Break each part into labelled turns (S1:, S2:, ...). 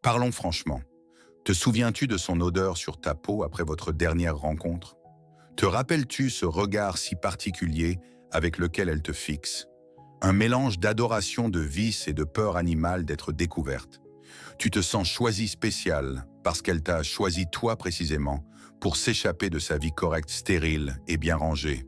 S1: Parlons franchement. Te souviens-tu de son odeur sur ta peau après votre dernière rencontre? Te rappelles-tu ce regard si particulier avec lequel elle te fixe? Un mélange d'adoration de vice et de peur animale d'être découverte. Tu te sens choisi spécial parce qu'elle t'a choisi toi précisément pour s'échapper de sa vie correcte, stérile et bien rangée.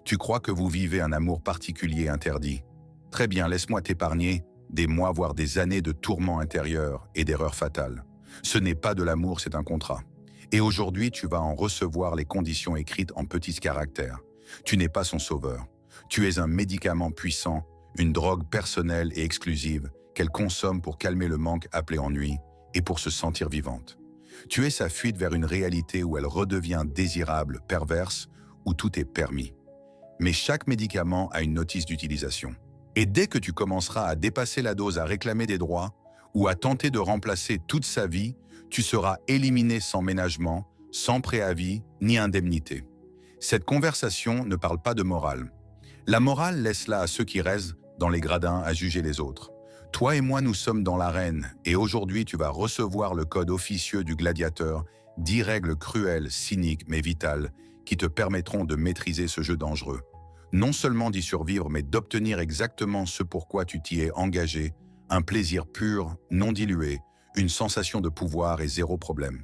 S1: Tu crois que vous vivez un amour particulier interdit. Très bien, laisse-moi t'épargner des mois voire des années de tourments intérieurs et d'erreurs fatales. Ce n'est pas de l'amour, c'est un contrat. Et aujourd'hui, tu vas en recevoir les conditions écrites en petits caractères. Tu n'es pas son sauveur. Tu es un médicament puissant, une drogue personnelle et exclusive qu'elle consomme pour calmer le manque appelé ennui et pour se sentir vivante. Tu es sa fuite vers une réalité où elle redevient désirable, perverse, où tout est permis. Mais chaque médicament a une notice d'utilisation. Et dès que tu commenceras à dépasser la dose, à réclamer des droits ou à tenter de remplacer toute sa vie, tu seras éliminé sans ménagement, sans préavis ni indemnité. Cette conversation ne parle pas de morale. La morale, laisse-la à ceux qui restent dans les gradins à juger les autres. Toi et moi, nous sommes dans l'arène et aujourd'hui, tu vas recevoir le code officieux du gladiateur, 10 règles cruelles, cyniques mais vitales, qui te permettront de maîtriser ce jeu dangereux. Non seulement d'y survivre, mais d'obtenir exactement ce pourquoi tu t'y es engagé, un plaisir pur, non dilué, une sensation de pouvoir et zéro problème.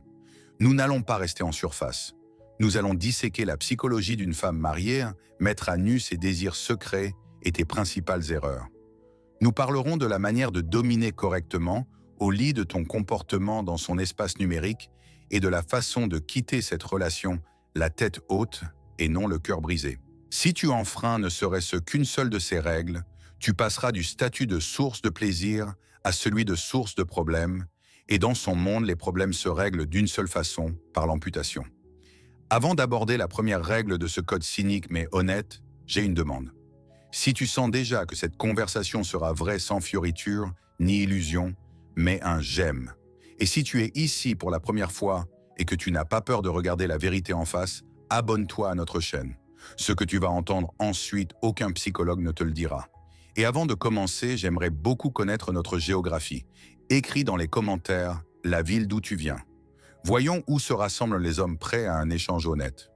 S1: Nous n'allons pas rester en surface. Nous allons disséquer la psychologie d'une femme mariée, mettre à nu ses désirs secrets et tes principales erreurs. Nous parlerons de la manière de dominer correctement au lit de ton comportement dans son espace numérique et de la façon de quitter cette relation la tête haute et non le cœur brisé. Si tu enfreins ne serait-ce qu'une seule de ces règles, tu passeras du statut de source de plaisir à celui de source de problèmes, et dans son monde, les problèmes se règlent d'une seule façon, par l'amputation. Avant d'aborder la première règle de ce code cynique mais honnête, j'ai une demande. Si tu sens déjà que cette conversation sera vraie sans fioriture ni illusion, mets un j'aime. Et si tu es ici pour la première fois et que tu n'as pas peur de regarder la vérité en face, abonne-toi à notre chaîne. Ce que tu vas entendre ensuite, aucun psychologue ne te le dira. Et avant de commencer, j'aimerais beaucoup connaître notre géographie. Écris dans les commentaires la ville d'où tu viens. Voyons où se rassemblent les hommes prêts à un échange honnête.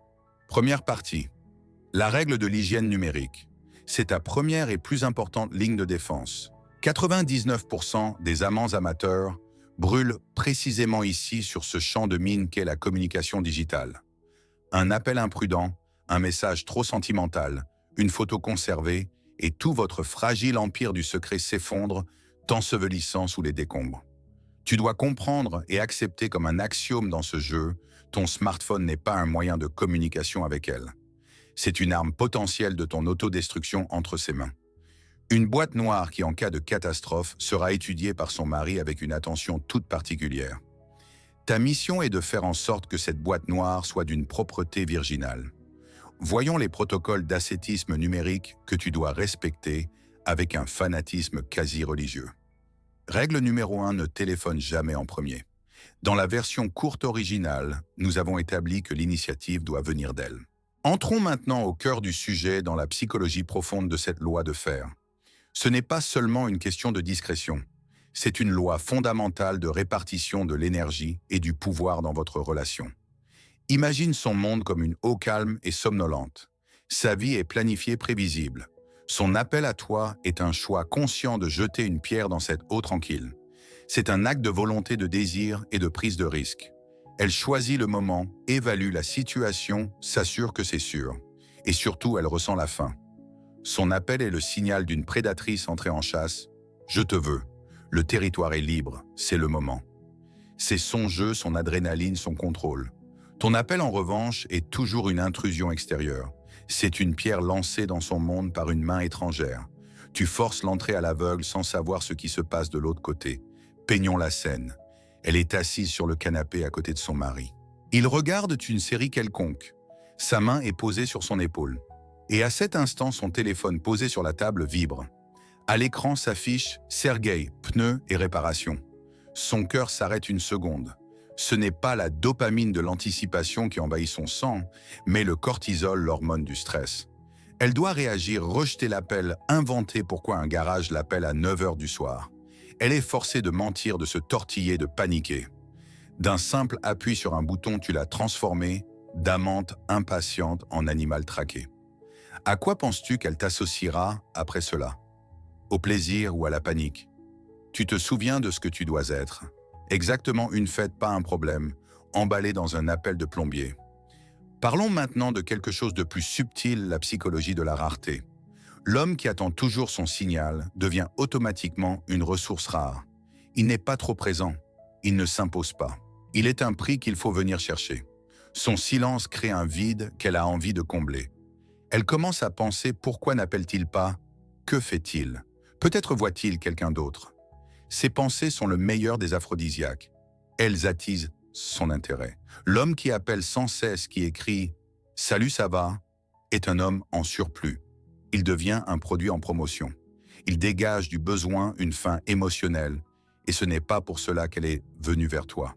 S1: Première partie. La règle de l'hygiène numérique. C'est ta première et plus importante ligne de défense. 99% des amants amateurs brûlent précisément ici sur ce champ de mine qu'est la communication digitale. Un appel imprudent, un message trop sentimental, une photo conservée, et tout votre fragile empire du secret s'effondre, t'ensevelissant sous les décombres. Tu dois comprendre et accepter comme un axiome dans ce jeu, ton smartphone n'est pas un moyen de communication avec elle. C'est une arme potentielle de ton autodestruction entre ses mains. Une boîte noire qui, en cas de catastrophe, sera étudiée par son mari avec une attention toute particulière. Ta mission est de faire en sorte que cette boîte noire soit d'une propreté virginale. Voyons les protocoles d'ascétisme numérique que tu dois respecter avec un fanatisme quasi religieux. Règle numéro 1, ne téléphone jamais en premier. Dans la version courte originale, nous avons établi que l'initiative doit venir d'elle. Entrons maintenant au cœur du sujet dans la psychologie profonde de cette loi de fer. Ce n'est pas seulement une question de discrétion. C'est une loi fondamentale de répartition de l'énergie et du pouvoir dans votre relation. Imagine son monde comme une eau calme et somnolente. Sa vie est planifiée, prévisible. Son appel à toi est un choix conscient de jeter une pierre dans cette eau tranquille. C'est un acte de volonté, de désir et de prise de risque. Elle choisit le moment, évalue la situation, s'assure que c'est sûr. Et surtout, elle ressent la faim. Son appel est le signal d'une prédatrice entrée en chasse. Je te veux. Le territoire est libre, c'est le moment. C'est son jeu, son adrénaline, son contrôle. Ton appel, en revanche, est toujours une intrusion extérieure. C'est une pierre lancée dans son monde par une main étrangère. Tu forces l'entrée à l'aveugle sans savoir ce qui se passe de l'autre côté. Peignons la scène. Elle est assise sur le canapé à côté de son mari. Ils regardent une série quelconque. Sa main est posée sur son épaule. Et à cet instant, son téléphone posé sur la table vibre. À l'écran s'affiche « Sergueï, pneus et réparation ». Son cœur s'arrête une seconde. Ce n'est pas la dopamine de l'anticipation qui envahit son sang, mais le cortisol, l'hormone du stress. Elle doit réagir, rejeter l'appel, inventer pourquoi un garage l'appelle à 9 h du soir. Elle est forcée de mentir, de se tortiller, de paniquer. D'un simple appui sur un bouton, tu l'as transformée d'amante impatiente en animal traqué. À quoi penses-tu qu'elle t'associera après cela? Au plaisir ou à la panique? Tu te souviens de ce que tu dois être. Exactement une fête, pas un problème, emballé dans un appel de plombier. Parlons maintenant de quelque chose de plus subtil, la psychologie de la rareté. L'homme qui attend toujours son signal devient automatiquement une ressource rare. Il n'est pas trop présent, il ne s'impose pas. Il est un prix qu'il faut venir chercher. Son silence crée un vide qu'elle a envie de combler. Elle commence à penser pourquoi n'appelle-t-il pas? Que fait-il? Peut-être voit-il quelqu'un d'autre. Ces pensées sont le meilleur des aphrodisiaques. Elles attisent son intérêt. L'homme qui appelle sans cesse, qui écrit « Salut, ça va ?» est un homme en surplus. Il devient un produit en promotion. Il dégage du besoin une faim émotionnelle, et ce n'est pas pour cela qu'elle est venue vers toi.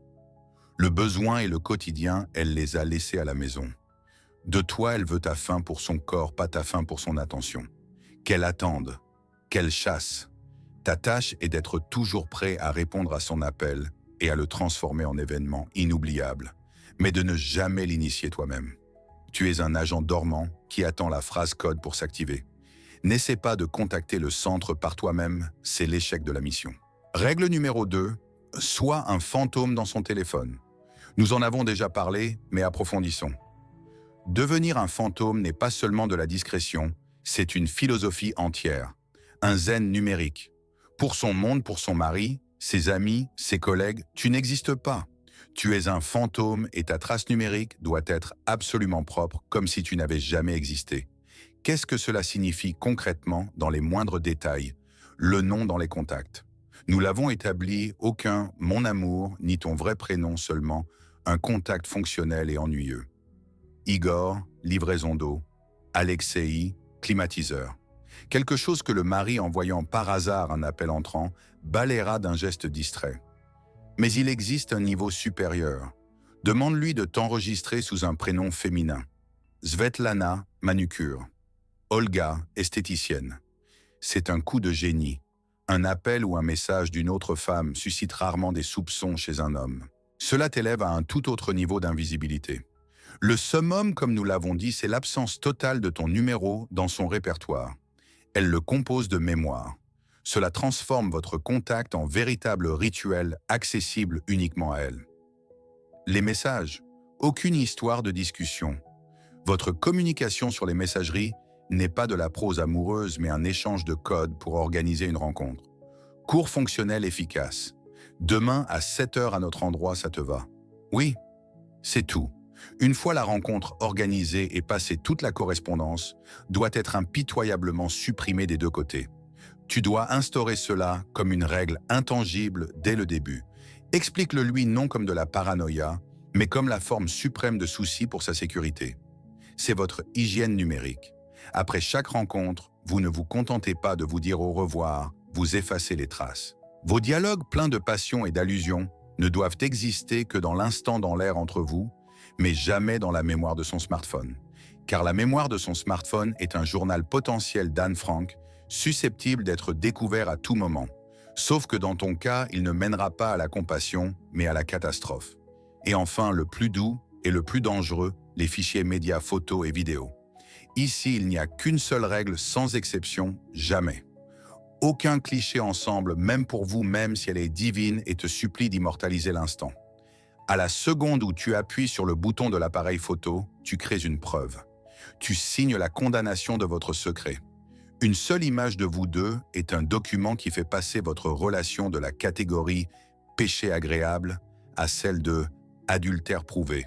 S1: Le besoin et le quotidien, elle les a laissés à la maison. De toi, elle veut ta faim pour son corps, pas ta faim pour son attention. Qu'elle attende, qu'elle chasse. Ta tâche est d'être toujours prêt à répondre à son appel et à le transformer en événement inoubliable, mais de ne jamais l'initier toi-même. Tu es un agent dormant qui attend la phrase code pour s'activer. N'essaie pas de contacter le centre par toi-même, c'est l'échec de la mission. Règle numéro 2, sois un fantôme dans son téléphone. Nous en avons déjà parlé, mais approfondissons. Devenir un fantôme n'est pas seulement de la discrétion, c'est une philosophie entière, un zen numérique. Pour son monde, pour son mari, ses amis, ses collègues, tu n'existes pas. Tu es un fantôme et ta trace numérique doit être absolument propre, comme si tu n'avais jamais existé. Qu'est-ce que cela signifie concrètement dans les moindres détails? Le nom dans les contacts. Nous l'avons établi, aucun « mon amour » ni ton vrai prénom seulement, un contact fonctionnel et ennuyeux. Igor, livraison d'eau. Alexei, climatiseur. Quelque chose que le mari, en voyant par hasard un appel entrant, balayera d'un geste distrait. Mais il existe un niveau supérieur. Demande-lui de t'enregistrer sous un prénom féminin. Svetlana, manucure. Olga, esthéticienne. C'est un coup de génie. Un appel ou un message d'une autre femme suscite rarement des soupçons chez un homme. Cela t'élève à un tout autre niveau d'invisibilité. Le summum, comme nous l'avons dit, c'est l'absence totale de ton numéro dans son répertoire. Elle le compose de mémoire. Cela transforme votre contact en véritable rituel accessible uniquement à elle. Les messages, aucune histoire de discussion. Votre communication sur les messageries n'est pas de la prose amoureuse, mais un échange de codes pour organiser une rencontre. Cours fonctionnel efficace. Demain à 7 heures à notre endroit, ça te va? Oui, c'est tout. Une fois la rencontre organisée et passée, toute la correspondance doit être impitoyablement supprimée des deux côtés. Tu dois instaurer cela comme une règle intangible dès le début. Explique-le lui non comme de la paranoïa, mais comme la forme suprême de souci pour sa sécurité. C'est votre hygiène numérique. Après chaque rencontre, vous ne vous contentez pas de vous dire au revoir, vous effacez les traces. Vos dialogues pleins de passion et d'allusion ne doivent exister que dans l'instant dans l'air entre vous, mais jamais dans la mémoire de son smartphone. Car la mémoire de son smartphone est un journal potentiel d'Anne Frank, susceptible d'être découvert à tout moment. Sauf que dans ton cas, il ne mènera pas à la compassion, mais à la catastrophe. Et enfin, le plus doux et le plus dangereux, les fichiers médias photos et vidéos. Ici, il n'y a qu'une seule règle sans exception, jamais. Aucun cliché ensemble, même pour vous, même si elle est divine et te supplie d'immortaliser l'instant. À la seconde où tu appuies sur le bouton de l'appareil photo, tu crées une preuve. Tu signes la condamnation de votre secret. Une seule image de vous deux est un document qui fait passer votre relation de la catégorie péché agréable à celle de adultère prouvé.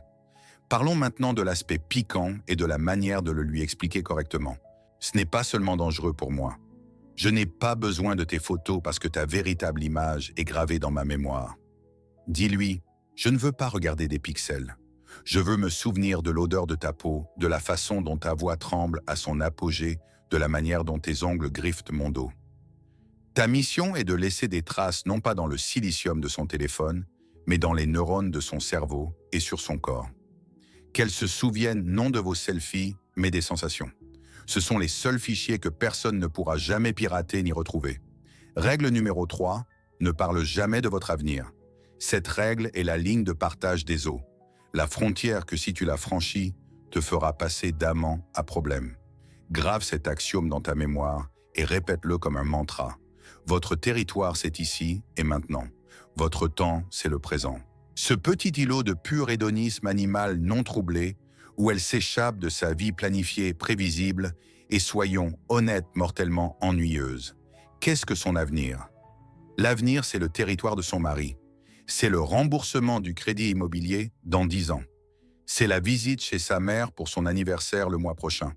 S1: Parlons maintenant de l'aspect piquant et de la manière de le lui expliquer correctement. Ce n'est pas seulement dangereux pour moi. Je n'ai pas besoin de tes photos parce que ta véritable image est gravée dans ma mémoire. Dis-lui, je ne veux pas regarder des pixels. Je veux me souvenir de l'odeur de ta peau, de la façon dont ta voix tremble à son apogée, de la manière dont tes ongles griffent mon dos. Ta mission est de laisser des traces non pas dans le silicium de son téléphone, mais dans les neurones de son cerveau et sur son corps. Qu'elle se souvienne non de vos selfies, mais des sensations. Ce sont les seuls fichiers que personne ne pourra jamais pirater ni retrouver. Règle numéro 3, ne parle jamais de votre avenir. Cette règle est la ligne de partage des eaux. La frontière que si tu la franchis, te fera passer d'amant à problème. Grave cet axiome dans ta mémoire et répète-le comme un mantra. Votre territoire, c'est ici et maintenant. Votre temps, c'est le présent. Ce petit îlot de pur hédonisme animal non troublé, où elle s'échappe de sa vie planifiée, prévisible, et soyons honnêtes, mortellement ennuyeuse. Qu'est-ce que son avenir? L'avenir, c'est le territoire de son mari. C'est le remboursement du crédit immobilier dans 10 ans. C'est la visite chez sa mère pour son anniversaire le mois prochain.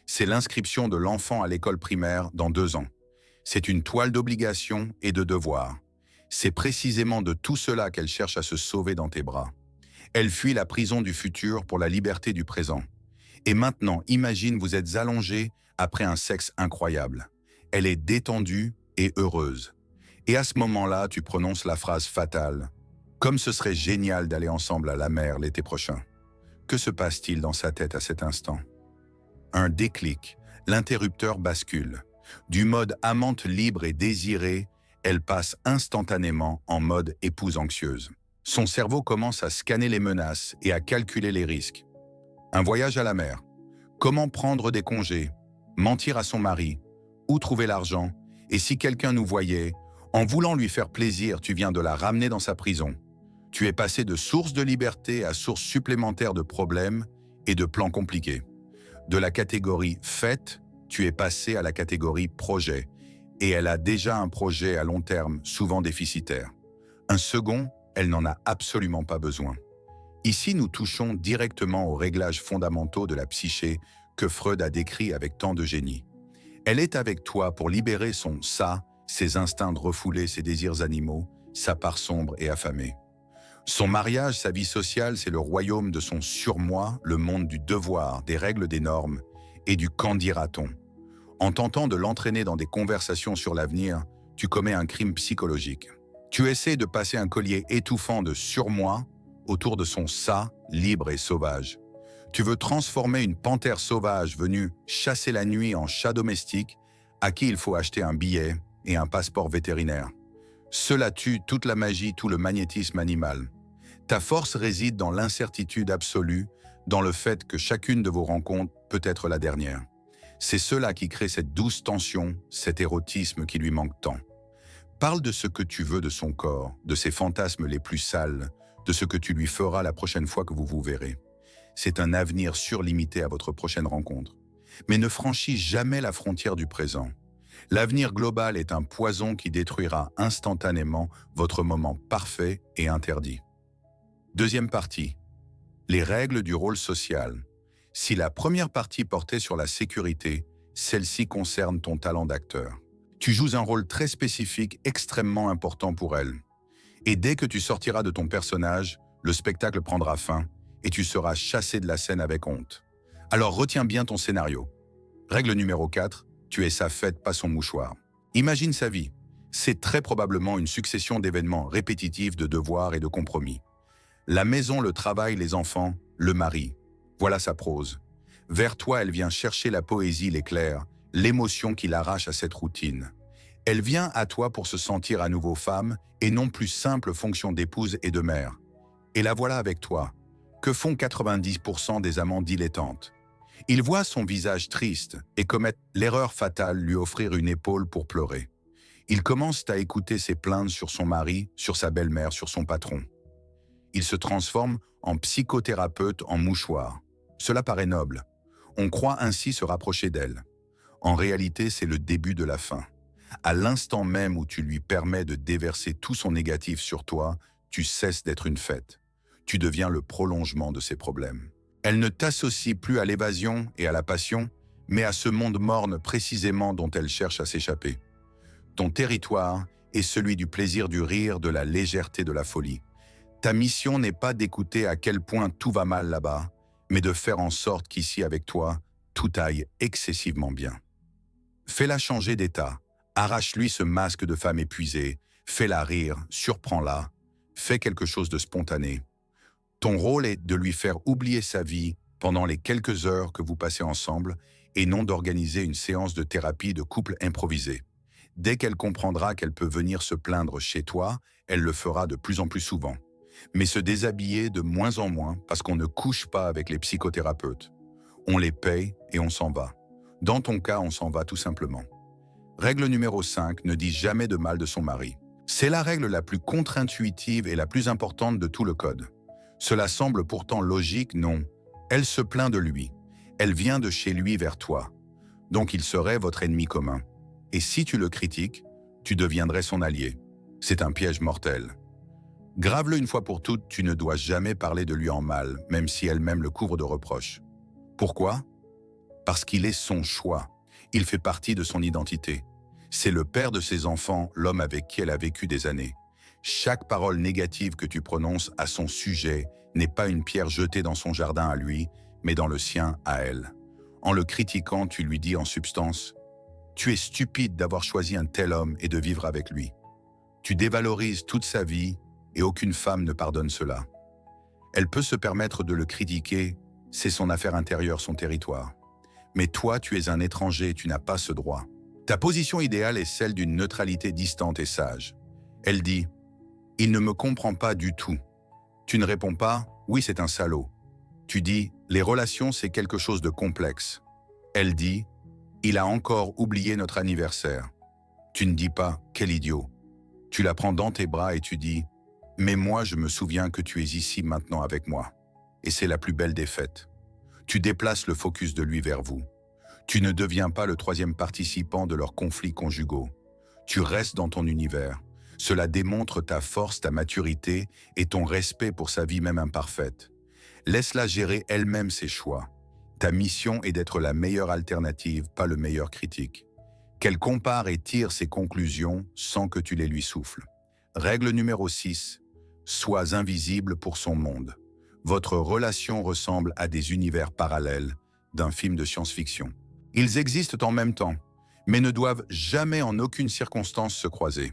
S1: C'est l'inscription de l'enfant à l'école primaire dans 2 ans. C'est une toile d'obligations et de devoirs. C'est précisément de tout cela qu'elle cherche à se sauver dans tes bras. Elle fuit la prison du futur pour la liberté du présent. Et maintenant, imagine vous êtes allongé après un sexe incroyable. Elle est détendue et heureuse. Et à ce moment-là, tu prononces la phrase fatale. Comme ce serait génial d'aller ensemble à la mer l'été prochain. Que se passe-t-il dans sa tête à cet instant? Un déclic, l'interrupteur bascule. Du mode amante libre et désirée, elle passe instantanément en mode épouse anxieuse. Son cerveau commence à scanner les menaces et à calculer les risques. Un voyage à la mer. Comment prendre des congés? Mentir à son mari? Où trouver l'argent? Et si quelqu'un nous voyait? En voulant lui faire plaisir, tu viens de la ramener dans sa prison. Tu es passé de source de liberté à source supplémentaire de problèmes et de plans compliqués. De la catégorie « fête », tu es passé à la catégorie « projet ». Et elle a déjà un projet à long terme, souvent déficitaire. Un second, elle n'en a absolument pas besoin. Ici, nous touchons directement aux réglages fondamentaux de la psyché que Freud a décrit avec tant de génie. Elle est avec toi pour libérer son « ça », ses instincts refoulés, ses désirs animaux, sa part sombre et affamée. Son mariage, sa vie sociale, c'est le royaume de son surmoi, le monde du devoir, des règles, des normes et du qu'en dira-t-on. En tentant de l'entraîner dans des conversations sur l'avenir, tu commets un crime psychologique. Tu essaies de passer un collier étouffant de surmoi autour de son ça, libre et sauvage. Tu veux transformer une panthère sauvage venue chasser la nuit en chat domestique à qui il faut acheter un billet et un passeport vétérinaire. Cela tue toute la magie, tout le magnétisme animal. Ta force réside dans l'incertitude absolue, dans le fait que chacune de vos rencontres peut être la dernière. C'est cela qui crée cette douce tension, cet érotisme qui lui manque tant. Parle de ce que tu veux de son corps, de ses fantasmes les plus sales, de ce que tu lui feras la prochaine fois que vous vous verrez. C'est un avenir surlimité à votre prochaine rencontre. Mais ne franchis jamais la frontière du présent. L'avenir global est un poison qui détruira instantanément votre moment parfait et interdit. Deuxième partie. Les règles du rôle social. Si la première partie portait sur la sécurité, celle-ci concerne ton talent d'acteur. Tu joues un rôle très spécifique, extrêmement important pour elle. Et dès que tu sortiras de ton personnage, le spectacle prendra fin et tu seras chassé de la scène avec honte. Alors retiens bien ton scénario. Règle numéro 4, tu es sa fête, pas son mouchoir. Imagine sa vie. C'est très probablement une succession d'événements répétitifs de devoirs et de compromis. La maison, le travail, les enfants, le mari. Voilà sa prose. Vers toi, elle vient chercher la poésie, l'éclair, l'émotion qui l'arrache à cette routine. Elle vient à toi pour se sentir à nouveau femme et non plus simple fonction d'épouse et de mère. Et la voilà avec toi. Que font 90% des amants dilettantes? Ils voient son visage triste et commettent l'erreur fatale lui offrir une épaule pour pleurer. Ils commencent à écouter ses plaintes sur son mari, sur sa belle-mère, sur son patron. Ils se transforment en psychothérapeute en mouchoir. Cela paraît noble. On croit ainsi se rapprocher d'elle. En réalité, c'est le début de la fin. À l'instant même où tu lui permets de déverser tout son négatif sur toi, tu cesses d'être une fête. Tu deviens le prolongement de ses problèmes. Elle ne t'associe plus à l'évasion et à la passion, mais à ce monde morne précisément dont elle cherche à s'échapper. Ton territoire est celui du plaisir du rire, de la légèreté, de la folie. Ta mission n'est pas d'écouter à quel point tout va mal là-bas, mais de faire en sorte qu'ici, avec toi, tout aille excessivement bien. Fais-la changer d'état, arrache-lui ce masque de femme épuisée, fais-la rire, surprends-la, fais quelque chose de spontané. Ton rôle est de lui faire oublier sa vie pendant les quelques heures que vous passez ensemble et non d'organiser une séance de thérapie de couple improvisée. Dès qu'elle comprendra qu'elle peut venir se plaindre chez toi, elle le fera de plus en plus souvent. Mais se déshabiller de moins en moins parce qu'on ne couche pas avec les psychothérapeutes. On les paye et on s'en va. Dans ton cas, on s'en va tout simplement. Règle numéro 5, ne dis jamais de mal de son mari. C'est la règle la plus contre-intuitive et la plus importante de tout le code. Cela semble pourtant logique, non. Elle se plaint de lui. Elle vient de chez lui vers toi. Donc il serait votre ennemi commun. Et si tu le critiques, tu deviendrais son allié. C'est un piège mortel. Grave-le une fois pour toutes, tu ne dois jamais parler de lui en mal, même si elle-même le couvre de reproches. Pourquoi? Parce qu'il est son choix. Il fait partie de son identité. C'est le père de ses enfants, l'homme avec qui elle a vécu des années. Chaque parole négative que tu prononces à son sujet n'est pas une pierre jetée dans son jardin à lui, mais dans le sien à elle. En le critiquant, tu lui dis en substance « Tu es stupide d'avoir choisi un tel homme et de vivre avec lui. Tu dévalorises toute sa vie et aucune femme ne pardonne cela. Elle peut se permettre de le critiquer, c'est son affaire intérieure, son territoire. Mais toi, tu es un étranger et tu n'as pas ce droit. Ta position idéale est celle d'une neutralité distante et sage. Elle dit « Il ne me comprend pas du tout. » Tu ne réponds pas « Oui, c'est un salaud. » Tu dis « Les relations, c'est quelque chose de complexe. » Elle dit « Il a encore oublié notre anniversaire. » Tu ne dis pas « Quel idiot. » Tu la prends dans tes bras et tu dis « Mais moi, je me souviens que tu es ici maintenant avec moi. » Et c'est la plus belle des fêtes. Tu déplaces le focus de lui vers vous. Tu ne deviens pas le troisième participant de leurs conflits conjugaux. Tu restes dans ton univers. Cela démontre ta force, ta maturité et ton respect pour sa vie même imparfaite. Laisse-la gérer elle-même ses choix. Ta mission est d'être la meilleure alternative, pas le meilleur critique. Qu'elle compare et tire ses conclusions sans que tu les lui souffles. Règle numéro 6. Sois invisible pour son monde. Votre relation ressemble à des univers parallèles d'un film de science-fiction. Ils existent en même temps, mais ne doivent jamais en aucune circonstance se croiser.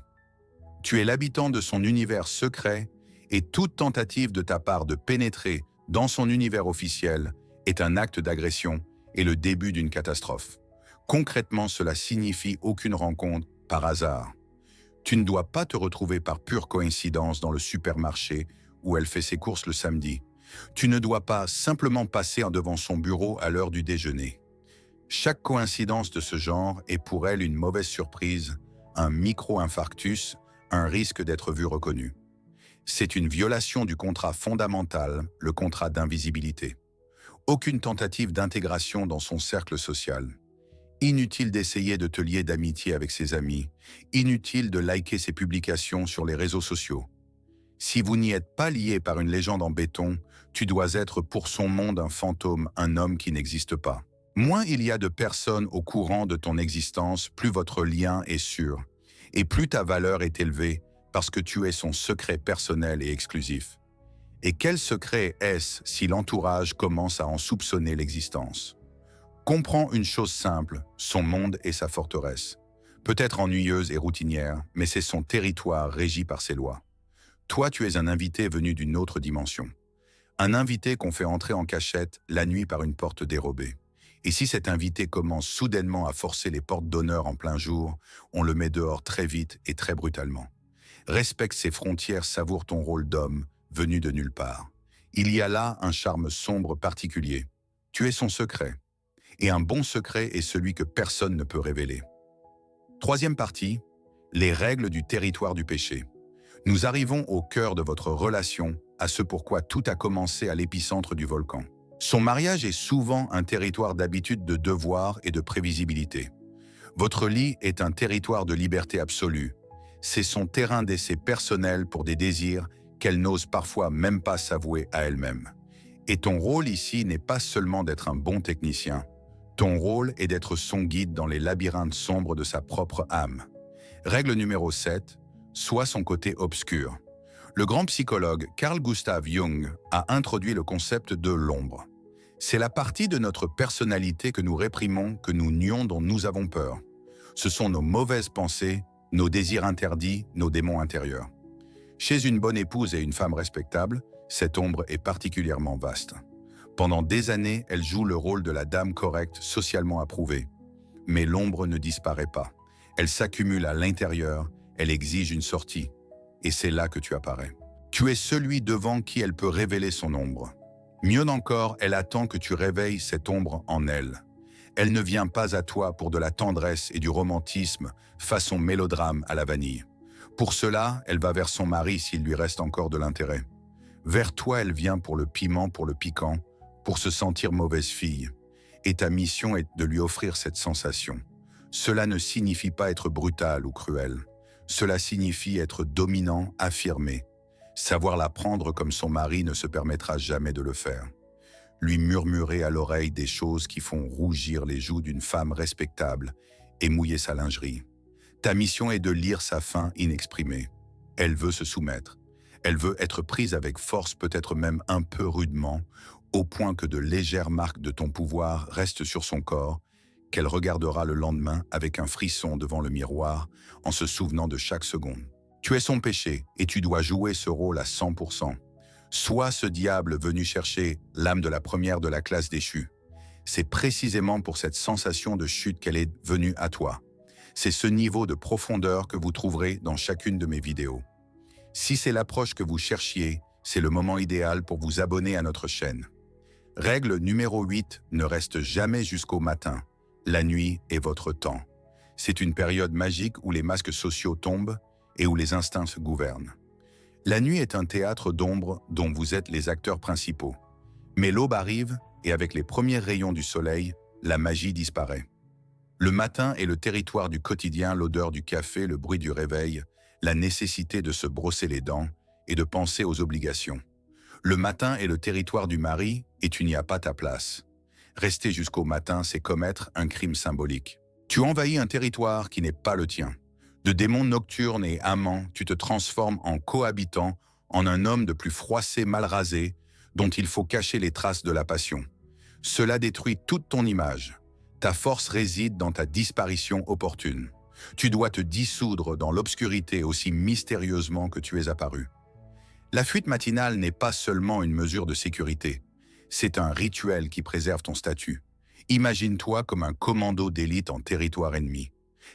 S1: Tu es l'habitant de son univers secret et toute tentative de ta part de pénétrer dans son univers officiel est un acte d'agression et le début d'une catastrophe. Concrètement, cela signifie aucune rencontre par hasard. Tu ne dois pas te retrouver par pure coïncidence dans le supermarché où elle fait ses courses le samedi. Tu ne dois pas simplement passer en devant son bureau à l'heure du déjeuner. Chaque coïncidence de ce genre est pour elle une mauvaise surprise, un micro-infarctus, un risque d'être vu reconnu. C'est une violation du contrat fondamental, le contrat d'invisibilité. Aucune tentative d'intégration dans son cercle social. Inutile d'essayer de te lier d'amitié avec ses amis. Inutile de liker ses publications sur les réseaux sociaux. Si vous n'y êtes pas lié par une légende en béton, tu dois être pour son monde un fantôme, un homme qui n'existe pas. Moins il y a de personnes au courant de ton existence, plus votre lien est sûr. Et plus ta valeur est élevée parce que tu es son secret personnel et exclusif. Et quel secret est-ce si l'entourage commence à en soupçonner l'existence? Comprends une chose simple, son monde est sa forteresse. Peut-être ennuyeuse et routinière, mais c'est son territoire régi par ses lois. Toi, tu es un invité venu d'une autre dimension. Un invité qu'on fait entrer en cachette la nuit par une porte dérobée. Et si cet invité commence soudainement à forcer les portes d'honneur en plein jour, on le met dehors très vite et très brutalement. Respecte ses frontières, savoure ton rôle d'homme, venu de nulle part. Il y a là un charme sombre particulier. Tu es son secret. Et un bon secret est celui que personne ne peut révéler. Troisième partie, les règles du territoire du péché. Nous arrivons au cœur de votre relation, à ce pourquoi tout a commencé à l'épicentre du volcan. Son mariage est souvent un territoire d'habitude, de devoir et de prévisibilité. Votre lit est un territoire de liberté absolue. C'est son terrain d'essai personnel pour des désirs qu'elle n'ose parfois même pas s'avouer à elle-même. Et ton rôle ici n'est pas seulement d'être un bon technicien. Ton rôle est d'être son guide dans les labyrinthes sombres de sa propre âme. Règle numéro 7, sois son côté obscur. Le grand psychologue Carl Gustav Jung a introduit le concept de l'ombre. C'est la partie de notre personnalité que nous réprimons, que nous nions, dont nous avons peur. Ce sont nos mauvaises pensées, nos désirs interdits, nos démons intérieurs. Chez une bonne épouse et une femme respectable, cette ombre est particulièrement vaste. Pendant des années, elle joue le rôle de la dame correcte, socialement approuvée. Mais l'ombre ne disparaît pas. Elle s'accumule à l'intérieur, elle exige une sortie. Et c'est là que tu apparais. Tu es celui devant qui elle peut révéler son ombre. Mieux encore, elle attend que tu réveilles cette ombre en elle. Elle ne vient pas à toi pour de la tendresse et du romantisme, façon mélodrame à la vanille. Pour cela, elle va vers son mari s'il lui reste encore de l'intérêt. Vers toi, elle vient pour le piment, pour le piquant, pour se sentir mauvaise fille. Et ta mission est de lui offrir cette sensation. Cela ne signifie pas être brutal ou cruel. Cela signifie être dominant, affirmé. Savoir la prendre comme son mari ne se permettra jamais de le faire. Lui murmurer à l'oreille des choses qui font rougir les joues d'une femme respectable et mouiller sa lingerie. Ta mission est de lire sa faim inexprimée. Elle veut se soumettre. Elle veut être prise avec force, peut-être même un peu rudement, au point que de légères marques de ton pouvoir restent sur son corps, qu'elle regardera le lendemain avec un frisson devant le miroir en se souvenant de chaque seconde. Tu es son péché et tu dois jouer ce rôle à 100%. Sois ce diable venu chercher l'âme de la première de la classe déchue. C'est précisément pour cette sensation de chute qu'elle est venue à toi. C'est ce niveau de profondeur que vous trouverez dans chacune de mes vidéos. Si c'est l'approche que vous cherchiez, c'est le moment idéal pour vous abonner à notre chaîne. Règle numéro 8, ne reste jamais jusqu'au matin. La nuit est votre temps. C'est une période magique où les masques sociaux tombent et où les instincts se gouvernent. La nuit est un théâtre d'ombre dont vous êtes les acteurs principaux. Mais l'aube arrive et avec les premiers rayons du soleil, la magie disparaît. Le matin est le territoire du quotidien, l'odeur du café, le bruit du réveil, la nécessité de se brosser les dents et de penser aux obligations. Le matin est le territoire du mari et tu n'y as pas ta place. Rester jusqu'au matin, c'est commettre un crime symbolique. Tu envahis un territoire qui n'est pas le tien. De démon nocturne et amant, tu te transformes en cohabitant, en un homme de plus froissé, mal rasé, dont il faut cacher les traces de la passion. Cela détruit toute ton image. Ta force réside dans ta disparition opportune. Tu dois te dissoudre dans l'obscurité aussi mystérieusement que tu es apparu. La fuite matinale n'est pas seulement une mesure de sécurité. C'est un rituel qui préserve ton statut. Imagine-toi comme un commando d'élite en territoire ennemi.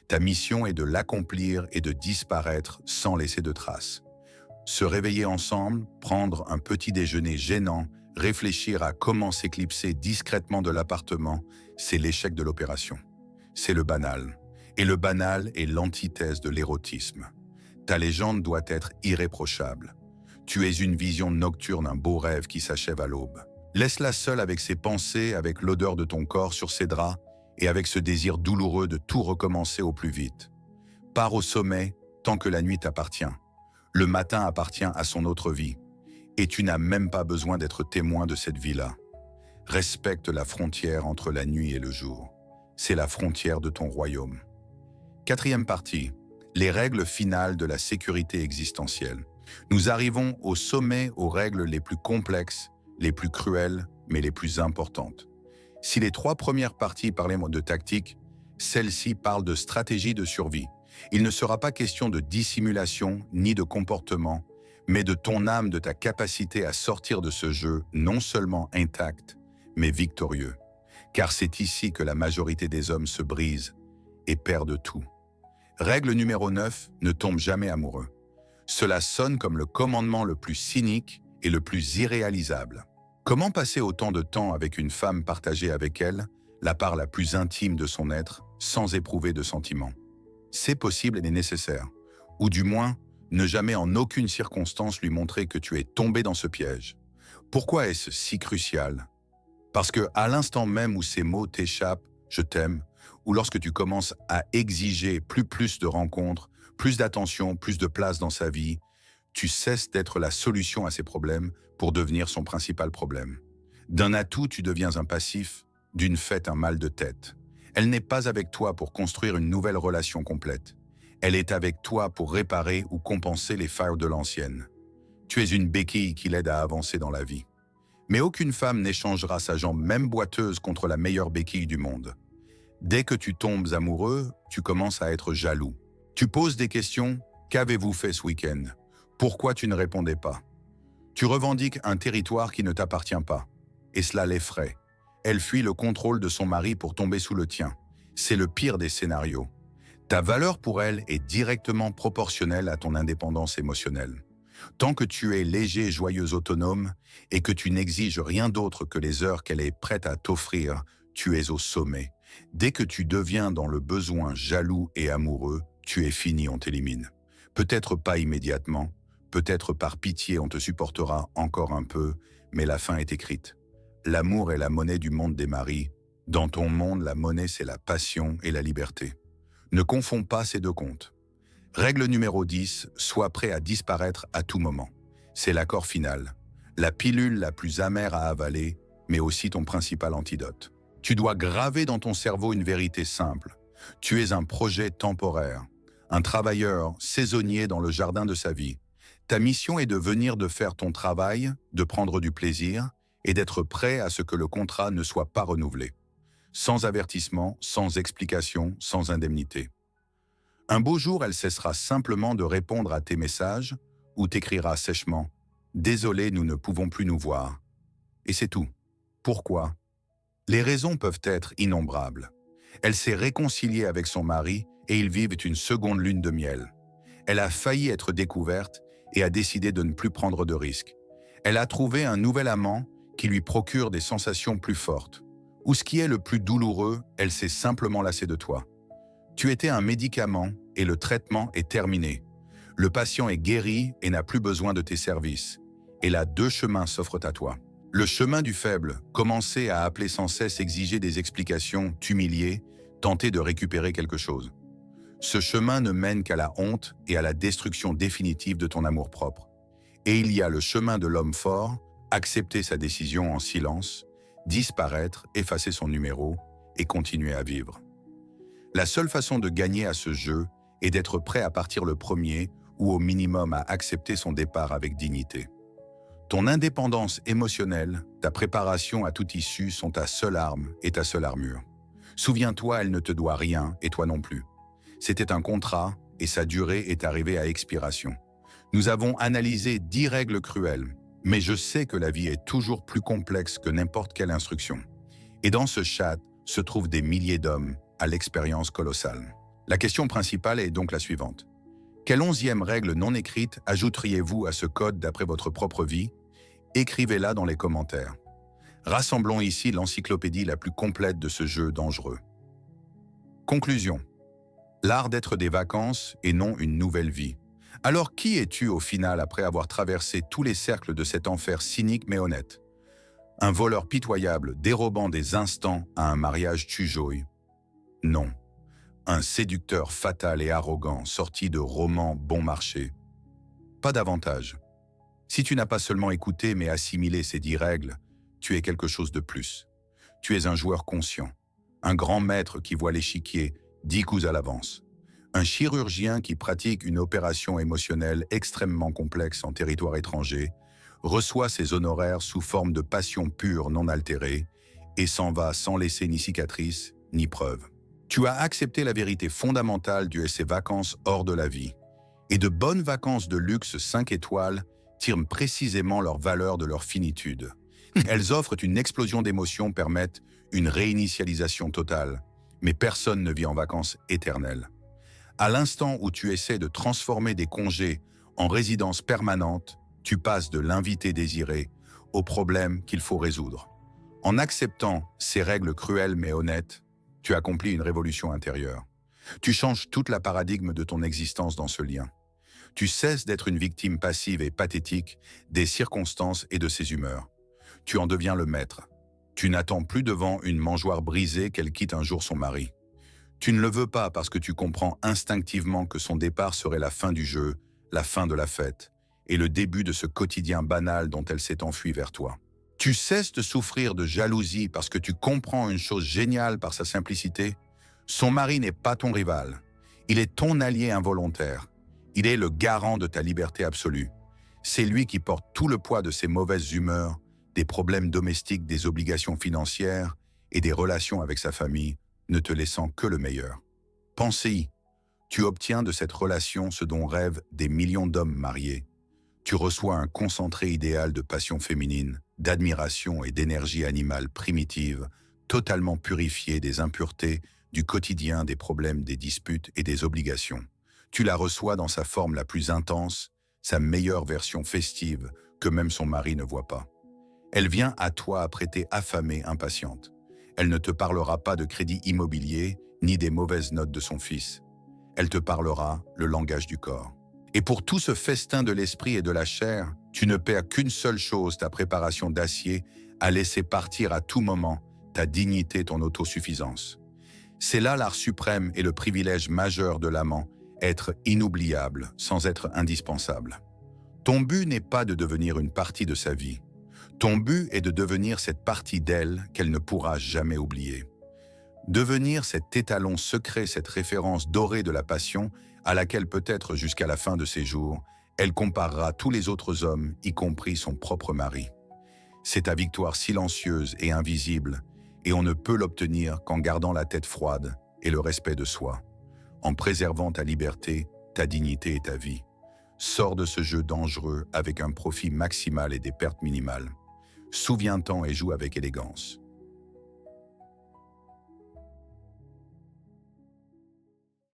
S1: Ta mission est de l'accomplir et de disparaître sans laisser de traces. Se réveiller ensemble, prendre un petit déjeuner gênant, réfléchir à comment s'éclipser discrètement de l'appartement, c'est l'échec de l'opération. C'est le banal. Et le banal est l'antithèse de l'érotisme. Ta légende doit être irréprochable. Tu es une vision nocturne, un beau rêve qui s'achève à l'aube. Laisse-la seule avec ses pensées, avec l'odeur de ton corps sur ses draps et avec ce désir douloureux de tout recommencer au plus vite. Pars au sommet tant que la nuit t'appartient. Le matin appartient à son autre vie. Et tu n'as même pas besoin d'être témoin de cette vie-là. Respecte la frontière entre la nuit et le jour. C'est la frontière de ton royaume. Quatrième partie, les règles finales de la sécurité existentielle. Nous arrivons au sommet aux règles les plus complexes, les plus cruelles, mais les plus importantes. Si les trois premières parties parlaient de tactique, celle-ci parle de stratégie de survie. Il ne sera pas question de dissimulation ni de comportement, mais de ton âme, de ta capacité à sortir de ce jeu non seulement intact, mais victorieux. Car c'est ici que la majorité des hommes se brisent et perdent tout. Règle numéro 9, ne tombe jamais amoureux. Cela sonne comme le commandement le plus cynique et le plus irréalisable. Comment passer autant de temps avec une femme, partager avec elle la part la plus intime de son être sans éprouver de sentiments? C'est possible et nécessaire. Ou du moins, ne jamais en aucune circonstance lui montrer que tu es tombé dans ce piège. Pourquoi est-ce si crucial? Parce que à l'instant même où ces mots t'échappent, je t'aime, ou lorsque tu commences à exiger plus de rencontres, plus d'attention, plus de place dans sa vie, tu cesses d'être la solution à ses problèmes pour devenir son principal problème. D'un atout, tu deviens un passif, d'une fête un mal de tête. Elle n'est pas avec toi pour construire une nouvelle relation complète. Elle est avec toi pour réparer ou compenser les failles de l'ancienne. Tu es une béquille qui l'aide à avancer dans la vie. Mais aucune femme n'échangera sa jambe même boiteuse contre la meilleure béquille du monde. Dès que tu tombes amoureux, tu commences à être jaloux. Tu poses des questions. Qu'avez-vous fait ce week-end? Pourquoi tu ne répondais pas? Tu revendiques un territoire qui ne t'appartient pas. Et cela l'effraie. Elle fuit le contrôle de son mari pour tomber sous le tien. C'est le pire des scénarios. Ta valeur pour elle est directement proportionnelle à ton indépendance émotionnelle. Tant que tu es léger, joyeux, autonome et que tu n'exiges rien d'autre que les heures qu'elle est prête à t'offrir, tu es au sommet. Dès que tu deviens dans le besoin jaloux et amoureux, tu es fini, on t'élimine. Peut-être pas immédiatement, peut-être par pitié on te supportera encore un peu, mais la fin est écrite. L'amour est la monnaie du monde des maris. Dans ton monde, la monnaie c'est la passion et la liberté. Ne confonds pas ces deux comptes. Règle numéro 10, sois prêt à disparaître à tout moment. C'est l'accord final. La pilule la plus amère à avaler, mais aussi ton principal antidote. Tu dois graver dans ton cerveau une vérité simple. Tu es un projet temporaire, un travailleur saisonnier dans le jardin de sa vie. Ta mission est de venir de faire ton travail, de prendre du plaisir et d'être prêt à ce que le contrat ne soit pas renouvelé. Sans avertissement, sans explication, sans indemnité. Un beau jour, elle cessera simplement de répondre à tes messages ou t'écrira sèchement « Désolé, nous ne pouvons plus nous voir ». Et c'est tout. Pourquoi? Les raisons peuvent être innombrables. Elle s'est réconciliée avec son mari et ils vivent une seconde lune de miel. Elle a failli être découverte et a décidé de ne plus prendre de risques. Elle a trouvé un nouvel amant qui lui procure des sensations plus fortes. Ou ce qui est le plus douloureux, elle s'est simplement lassée de toi. Tu étais un médicament et le traitement est terminé. Le patient est guéri et n'a plus besoin de tes services. Et là, deux chemins s'offrent à toi. Le chemin du faible, commencer à appeler sans cesse, exiger des explications, t'humilier, tenter de récupérer quelque chose. Ce chemin ne mène qu'à la honte et à la destruction définitive de ton amour-propre. Et il y a le chemin de l'homme fort, accepter sa décision en silence, disparaître, effacer son numéro et continuer à vivre. La seule façon de gagner à ce jeu est d'être prêt à partir le premier ou au minimum à accepter son départ avec dignité. Ton indépendance émotionnelle, ta préparation à toute issue sont ta seule arme et ta seule armure. Souviens-toi, elle ne te doit rien et toi non plus. C'était un contrat et sa durée est arrivée à expiration. Nous avons analysé 10 règles cruelles, mais je sais que la vie est toujours plus complexe que n'importe quelle instruction. Et dans ce chat se trouvent des milliers d'hommes à l'expérience colossale. La question principale est donc la suivante. Quelle 11e règle non écrite ajouteriez-vous à ce code d'après votre propre vie? Écrivez-la dans les commentaires. Rassemblons ici l'encyclopédie la plus complète de ce jeu dangereux. Conclusion. L'art d'être des vacances et non une nouvelle vie. Alors qui es-tu au final après avoir traversé tous les cercles de cet enfer cynique mais honnête? Un voleur pitoyable dérobant des instants à un mariage tue-joie? Non. Un séducteur fatal et arrogant sorti de romans bon marché? Pas davantage. Si tu n'as pas seulement écouté mais assimilé ces 10 règles, tu es quelque chose de plus. Tu es un joueur conscient, un grand maître qui voit l'échiquier 10 coups à l'avance, un chirurgien qui pratique une opération émotionnelle extrêmement complexe en territoire étranger, reçoit ses honoraires sous forme de passion pure non altérée et s'en va sans laisser ni cicatrice ni preuve. Tu as accepté la vérité fondamentale de ces vacances hors de la vie. Et de bonnes vacances de luxe 5 étoiles tirent précisément leur valeur de leur finitude. Elles offrent une explosion d'émotions, permettent une réinitialisation totale. Mais personne ne vit en vacances éternelles. À l'instant où tu essaies de transformer des congés en résidence permanente, tu passes de l'invité désiré au problème qu'il faut résoudre. En acceptant ces règles cruelles mais honnêtes, tu accomplis une révolution intérieure. Tu changes toute la paradigme de ton existence dans ce lien. Tu cesses d'être une victime passive et pathétique des circonstances et de ses humeurs. Tu en deviens le maître. Tu n'attends plus devant une mangeoire brisée qu'elle quitte un jour son mari. Tu ne le veux pas parce que tu comprends instinctivement que son départ serait la fin du jeu, la fin de la fête, et le début de ce quotidien banal dont elle s'est enfuie vers toi. Tu cesses de souffrir de jalousie parce que tu comprends une chose géniale par sa simplicité. Son mari n'est pas ton rival. Il est ton allié involontaire. Il est le garant de ta liberté absolue. C'est lui qui porte tout le poids de ses mauvaises humeurs, des problèmes domestiques, des obligations financières et des relations avec sa famille, ne te laissant que le meilleur. Pense-y. Tu obtiens de cette relation ce dont rêvent des millions d'hommes mariés. Tu reçois un concentré idéal de passion féminine, d'admiration et d'énergie animale primitive, totalement purifiée des impuretés du quotidien, des problèmes, des disputes et des obligations. Tu la reçois dans sa forme la plus intense, sa meilleure version festive que même son mari ne voit pas. Elle vient à toi apprêtée, affamée, impatiente. Elle ne te parlera pas de crédit immobilier ni des mauvaises notes de son fils. Elle te parlera le langage du corps. Et pour tout ce festin de l'esprit et de la chair, tu ne perds qu'une seule chose, ta préparation d'acier, à laisser partir à tout moment ta dignité, ton autosuffisance. C'est là l'art suprême et le privilège majeur de l'amant, être inoubliable sans être indispensable. Ton but n'est pas de devenir une partie de sa vie. Ton but est de devenir cette partie d'elle qu'elle ne pourra jamais oublier. Devenir cet étalon secret, cette référence dorée de la passion à laquelle peut-être jusqu'à la fin de ses jours, elle comparera tous les autres hommes, y compris son propre mari. C'est ta victoire silencieuse et invisible, et on ne peut l'obtenir qu'en gardant la tête froide et le respect de soi, en préservant ta liberté, ta dignité et ta vie. Sors de ce jeu dangereux avec un profit maximal et des pertes minimales. Souviens-t'en et joue avec élégance.